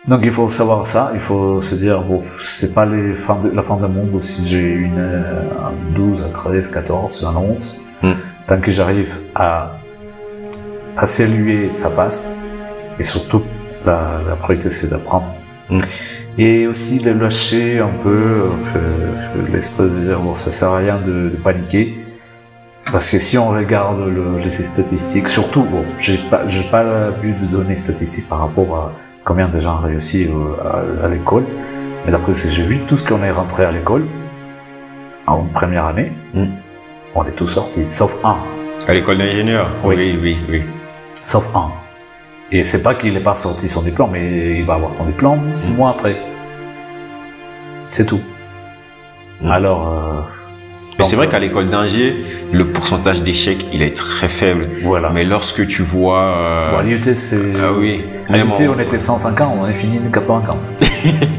Donc il faut savoir ça, il faut se dire, bon, c'est pas la fin du monde si j'ai une un 12, un 13, 14, un 11. Tant que j'arrive à passer l'UE, ça passe. Et surtout, la priorité, c'est d'apprendre. Et aussi de lâcher un peu les stress, de dire, bon, ça sert à rien de paniquer. Parce que si on regarde les statistiques, surtout, bon, j'ai pas l'habitude de donner statistiques par rapport à combien de gens réussi à l'école. Mais d'après ce que j'ai vu, tout ce qu'on est rentré à l'école, en première année, on est tous sortis, sauf un. À l'école d'ingénieur? Oui. Sauf un. Et c'est pas qu'il n'est pas sorti son diplôme, mais il va avoir son diplôme 6 mois après. C'est tout. Alors... Mais c'est vrai qu'à l'école d'ingé, le pourcentage d'échecs, il est très faible. Voilà. Mais lorsque tu vois... Bon, à l'IUT, c'est... Ah oui. À l'IUT, on était 150, on est fini de 95.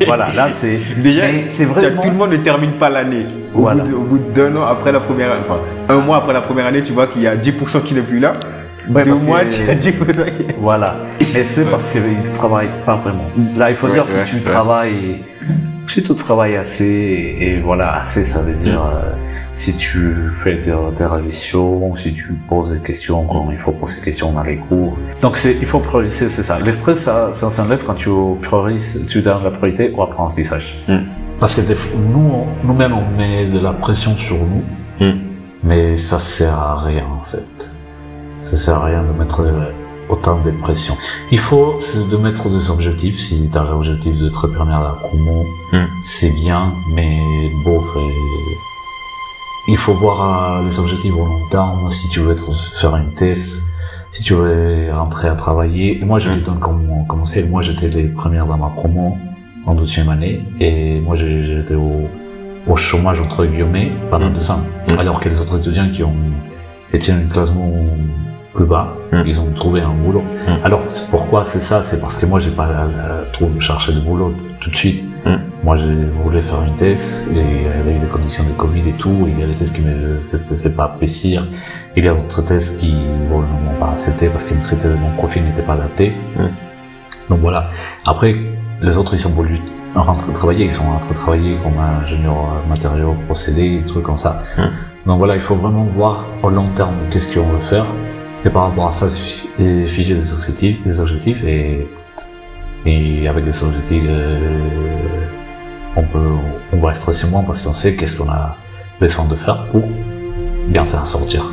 Voilà, là, c'est... Déjà, c'est vraiment... tout le monde ne termine pas l'année. Voilà. Au bout d'un an après la première... Enfin, un mois après la première année, tu vois qu'il y a 10% qui n'est plus là. Ouais, 2 mois, tu as 10%. Voilà. Mais c'est parce qu'ils ne travaillent pas vraiment. Là, il faut dire, si tu travailles... Si tu travailles assez, et voilà, assez, ça veut dire... si tu fais tes révisions, si tu poses des questions quand il faut poser des questions dans les cours. Donc il faut prioriser, c'est ça. Le stress, ça s'enlève quand tu priorises, tu donnes la priorité au apprentissage. Parce que nous-mêmes, on met de la pression sur nous, mais ça sert à rien, en fait. Ça sert à rien de mettre autant de pression. Il faut de mettre des objectifs. Si tu as l'objectif de te permettre la promo, c'est bien, mais bon, il faut voir les objectifs au long terme, si tu veux faire une thèse, si tu veux rentrer à travailler. Et moi, je te donne commencer. Moi, j'étais les premières dans ma promo en 12e année, et moi, j'étais au chômage, entre guillemets, pendant 2 ans. Alors que les autres étudiants qui ont été un classement plus bas, ils ont trouvé un boulot. Alors, pourquoi c'est ça? C'est parce que moi, j'ai pas cherché de boulot tout de suite. Moi, je voulais faire une thèse, et avec les conditions de Covid et tout, il y a des thèses qui me faisaient pas plaisir, il y a d'autres thèses qui, bon, ne m'ont pas accepté parce que mon profil n'était pas adapté. Donc voilà. Après, les autres, ils ont voulu rentrer travailler, ils sont rentrés travailler comme ingénieur matériaux, procédés, des trucs comme ça. Donc voilà, il faut vraiment voir au long terme qu'est-ce qu'on veut faire, et par rapport à ça, figer des objectifs, et avec des objectifs, on va stresser moins parce qu'on sait qu'est-ce qu'on a besoin de faire pour bien s'en sortir.